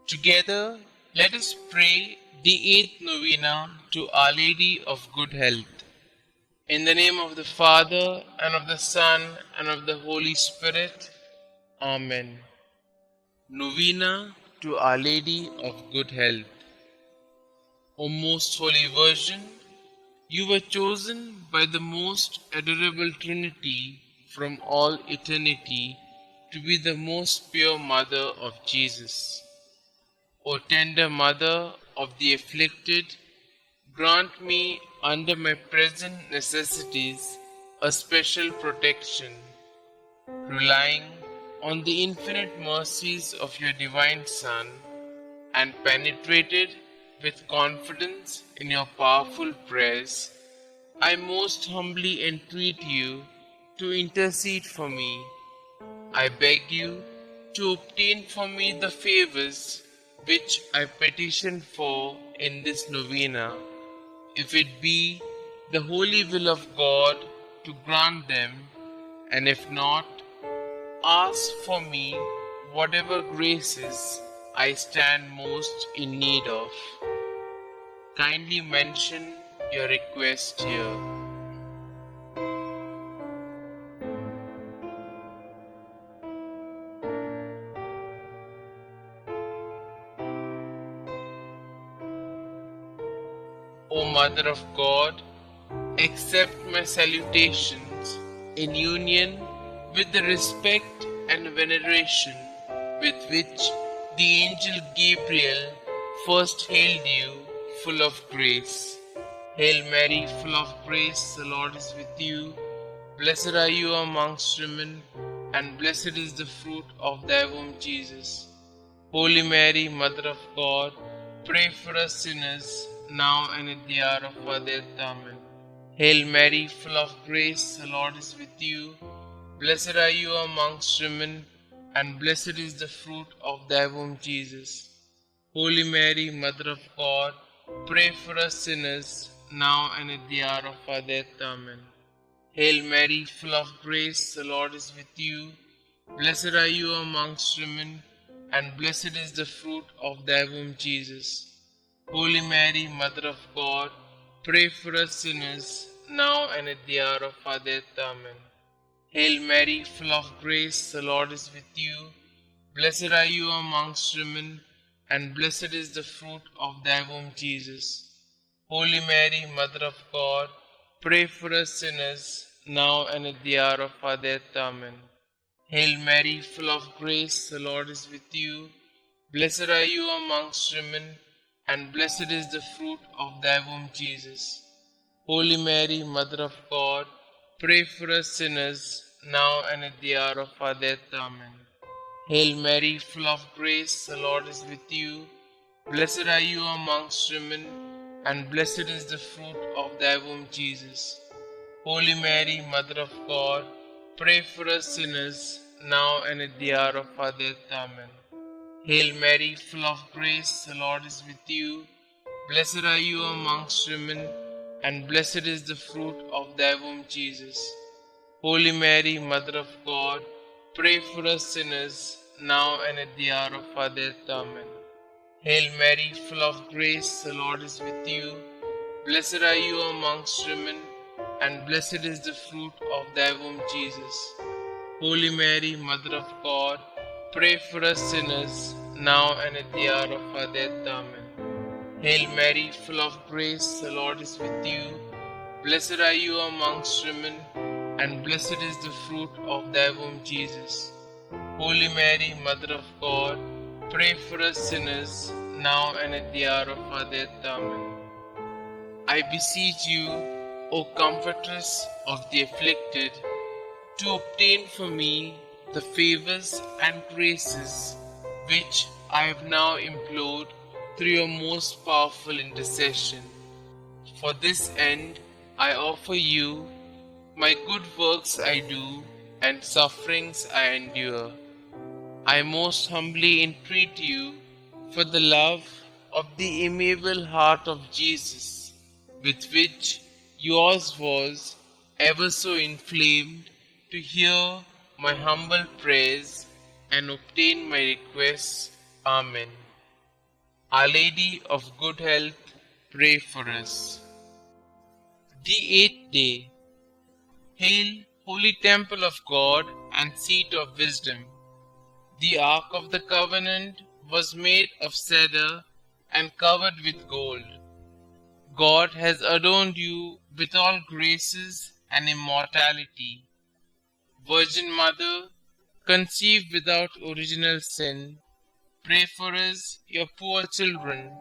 Together, let us pray the 8th Novena to Our Lady of Good Health. In the name of the Father, and of the Son, and of the Holy Spirit. Amen. Novena to Our Lady of Good Health. O most Holy Virgin, you were chosen by the most adorable Trinity from all eternity to be the most pure Mother of Jesus. O tender Mother of the afflicted, grant me under my present necessities a special protection, relying on the infinite mercies of your divine Son, and penetrated with confidence in your powerful prayers. I most humbly entreat you to intercede for me. I beg you to obtain for me the favors which I petition for in this novena, if it be the holy will of God to grant them, and if not, ask for me whatever graces I stand most in need of. Kindly mention your request here. O Mother of God, accept my salutations in union with the respect and veneration with which the angel Gabriel first hailed you, full of grace. Hail Mary, full of grace, the Lord is with you. Blessed are you amongst women, and blessed is the fruit of thy womb, Jesus. Holy Mary, Mother of God, pray for us sinners, now and at the hour of our death. Amen. Hail Mary, full of grace, the Lord is with you. Blessed are you amongst women, and blessed is the fruit of thy womb, Jesus. Holy Mary, Mother of God, pray for us sinners, now and at the hour of our death. Amen. Hail Mary, full of grace, the Lord is with you. Blessed are you amongst women, and blessed is the fruit of thy womb, Jesus. Holy Mary, Mother of God, pray for us sinners, now and at the hour of our death. Amen. Hail Mary, full of grace, the Lord is with you. Blessed are you amongst women, and blessed is the fruit of thy womb, Jesus. Holy Mary, Mother of God, pray for us sinners, now and at the hour of our death. Amen. Hail Mary, full of grace, the Lord is with you. Blessed are you amongst women, and blessed is the fruit of thy womb, Jesus. Holy Mary, Mother of God, pray for us sinners, now and at the hour of our death. Amen. Hail Mary, full of grace, the Lord is with you. Blessed are you amongst women, and blessed is the fruit of thy womb, Jesus. Holy Mary, Mother of God, pray for us sinners, now and at the hour of our death. Amen. Hail Mary, full of grace, the Lord is with you. Blessed are you amongst women, and blessed is the fruit of thy womb, Jesus. Holy Mary, Mother of God, pray for us sinners, now and at the hour of our death. Amen. Hail Mary, full of grace, the Lord is with you. Blessed are you amongst women, and blessed is the fruit of thy womb, Jesus. Holy Mary, Mother of God, pray for us sinners, now and at the hour of our death. Amen. Hail Mary, full of grace, the Lord is with you. Blessed are you amongst women, and blessed is the fruit of thy womb, Jesus. Holy Mary, Mother of God, pray for us sinners, now and at the hour of our death. Amen. I beseech you, O Comfortress of the afflicted, to obtain for me the favors and graces which I have now implored through your most powerful intercession. For this end I offer you my good works I do and sufferings I endure. I most humbly entreat you for the love of the amiable heart of Jesus, with which yours was ever so inflamed, to hear my humble prayers and obtain my requests. Amen. Our Lady of Good Health, pray for us. The eighth day. Hail, holy temple of God and seat of wisdom. The ark of the covenant was made of cedar and covered with gold. God has adorned you with all graces and immortality. Virgin Mother, conceived without original sin, pray for us, your poor children,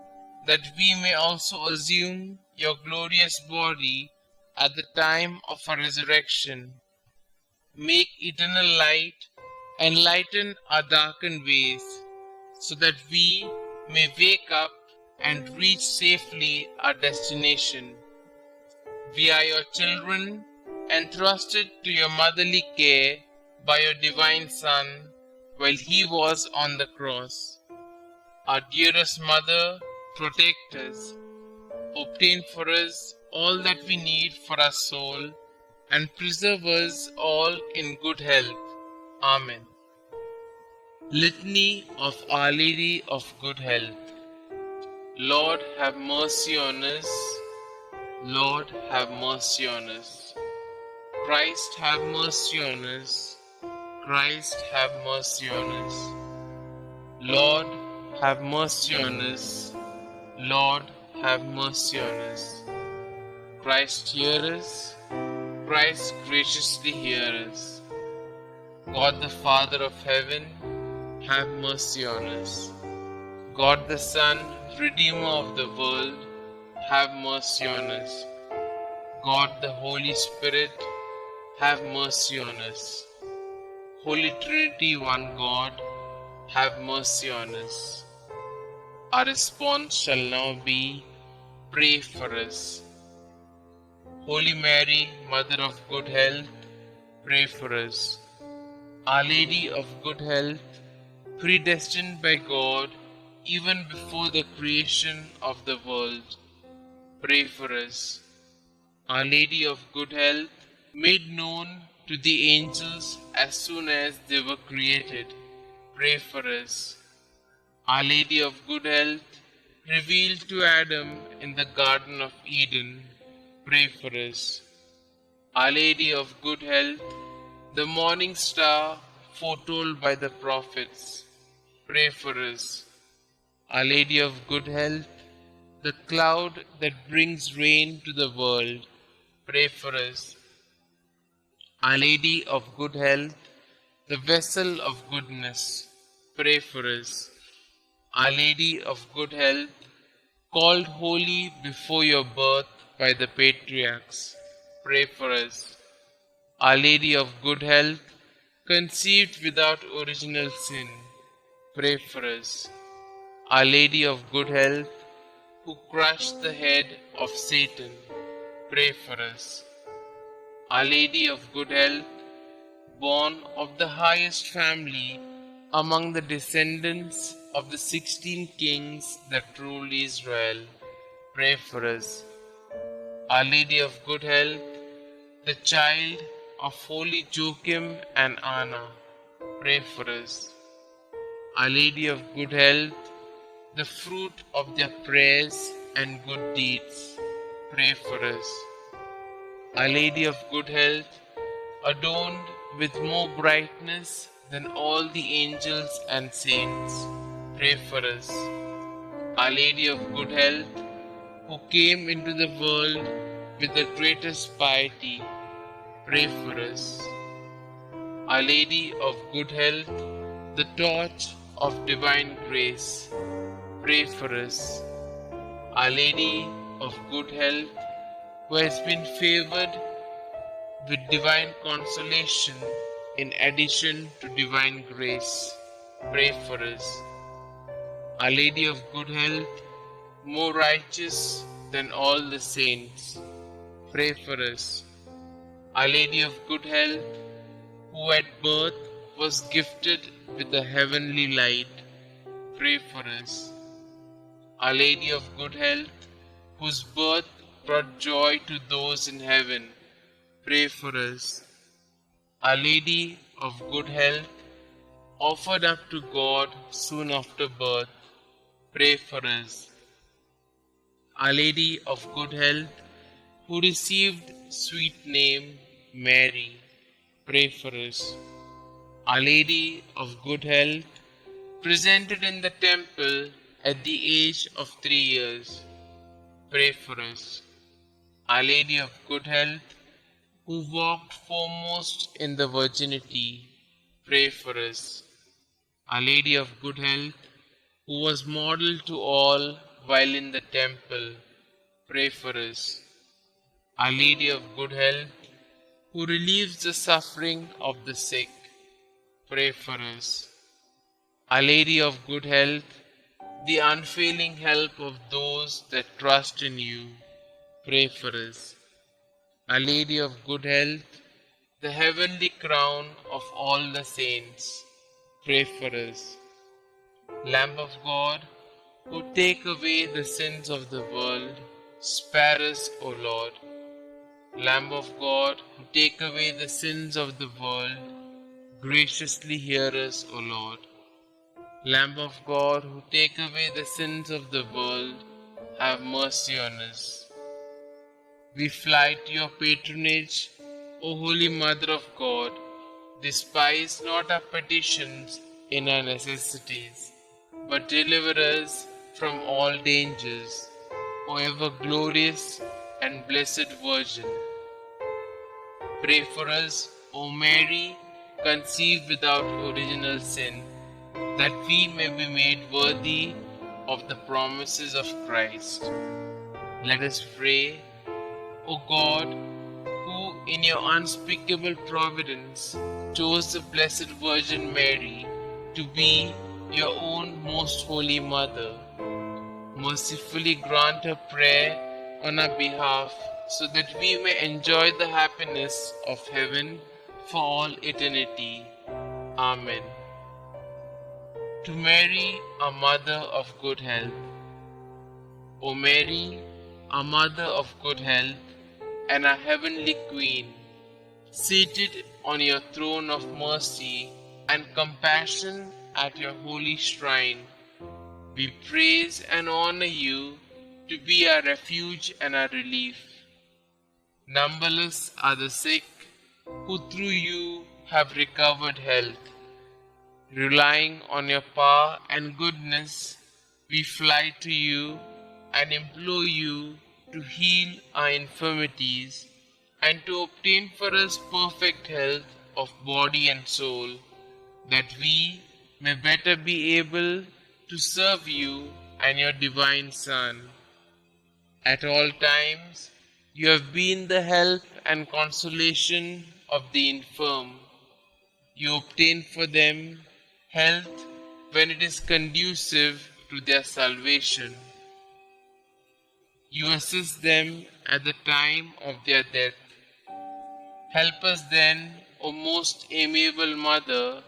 that we may also assume your glorious body at the time of our resurrection. Make eternal light enlighten our darkened ways, so that we may wake up and reach safely our destination. We are your children, entrusted to your motherly care by your divine Son while he was on the cross. Our dearest Mother, protect us, obtain for us all that we need for our soul, and preserve us all in good health. Amen. Litany of Our Lady of Good Health. Lord, have mercy on us. Lord, have mercy on us. Christ, have mercy on us. Christ, have mercy on us. Lord, have mercy on us. Lord, have mercy on us. Christ, hear us. Christ, graciously hear us. God the Father of heaven, have mercy on us. God the Son, Redeemer of the world, have mercy on us. God the Holy Spirit, have mercy on us. Holy Trinity, one God, have mercy on us. Our response shall now be, pray for us. Holy Mary, Mother of Good Health, pray for us. Our Lady of Good Health, predestined by God even before the creation of the world, pray for us. Our Lady of Good Health, made known to the angels as soon as they were created, pray for us. Our Lady of Good Health, revealed to Adam in the Garden of Eden, pray for us. Our Lady of Good Health, the morning star foretold by the prophets, pray for us. Our Lady of Good Health, the cloud that brings rain to the world, pray for us. Our Lady of Good Health, the vessel of goodness, pray for us. Our Lady of Good Health, called holy before your birth by the patriarchs, pray for us. Our Lady of Good Health, conceived without original sin, pray for us. Our Lady of Good Health, who crushed the head of Satan, pray for us. Our Lady of Good Health, born of the highest family among the descendants of the 16 kings that ruled Israel, pray for us. Our Lady of Good Health, the child of holy Joachim and Anna, pray for us. Our Lady of Good Health, the fruit of their prayers and good deeds, pray for us. Our Lady of Good Health, adorned with more brightness than all the angels and saints, pray for us. Our Lady of Good Health, who came into the world with the greatest piety, pray for us. Our Lady of Good Health, the torch of divine grace, pray for us. Our Lady of Good Health, who has been favored with divine consolation in addition to divine grace, pray for us. Our Lady of Good Health, more righteous than all the saints, pray for us. Our Lady of Good Health, who at birth was gifted with the heavenly light, pray for us. Our Lady of Good Health, whose birth brought joy to those in heaven, pray for us. Our Lady of Good Health, offered up to God soon after birth, pray for us. Our Lady of Good Health, who received sweet name Mary, pray for us. Our Lady of Good Health, presented in the temple at the age of 3 years, pray for us. Our Lady of Good Health, who walked foremost in the virginity, pray for us. Our Lady of Good Health, who was model to all while in the temple, pray for us. Our Lady of Good Health, who relieves the suffering of the sick, pray for us. Our Lady of Good Health, the unfailing help of those that trust in you, pray for us. Our Lady of Good Health, the heavenly crown of all the saints, pray for us. Lamb of God, who take away the sins of the world, spare us, O Lord. Lamb of God, who take away the sins of the world, graciously hear us, O Lord. Lamb of God, who take away the sins of the world, have mercy on us. We fly to your patronage, O Holy Mother of God. Despise not our petitions in our necessities, but deliver us from all dangers, O ever glorious and blessed Virgin. Pray for us, O Mary, conceived without original sin, that we may be made worthy of the promises of Christ. Let us pray. O God, who in your unspeakable providence chose the Blessed Virgin Mary to be your own most holy mother, mercifully grant her prayer on our behalf, so that we may enjoy the happiness of heaven for all eternity. Amen. To Mary, our Mother of Good Health. O Mary, our Mother of Good Health, and our Heavenly Queen, seated on your throne of mercy and compassion at your holy shrine, we praise and honor you to be our refuge and our relief. Numberless are the sick who through you have recovered health. Relying on your power and goodness, we fly to you and implore you to heal our infirmities and to obtain for us perfect health of body and soul, that we may better be able to serve you and your divine Son. At all times, you have been the help and consolation of the infirm. You obtain for them health when it is conducive to their salvation. You assist them at the time of their death. Help us then, O most amiable Mother,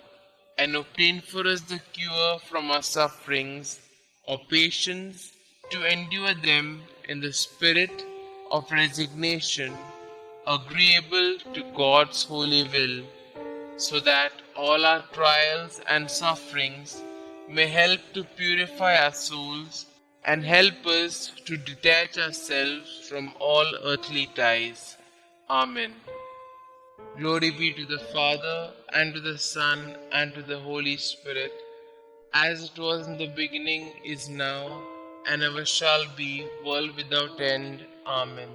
and obtain for us the cure from our sufferings, or patience to endure them in the spirit of resignation, agreeable to God's holy will, so that all our trials and sufferings may help to purify our souls and help us to detach ourselves from all earthly ties. Amen. Glory be to the Father, and to the Son, and to the Holy Spirit, as it was in the beginning, is now, and ever shall be, world without end. Amen.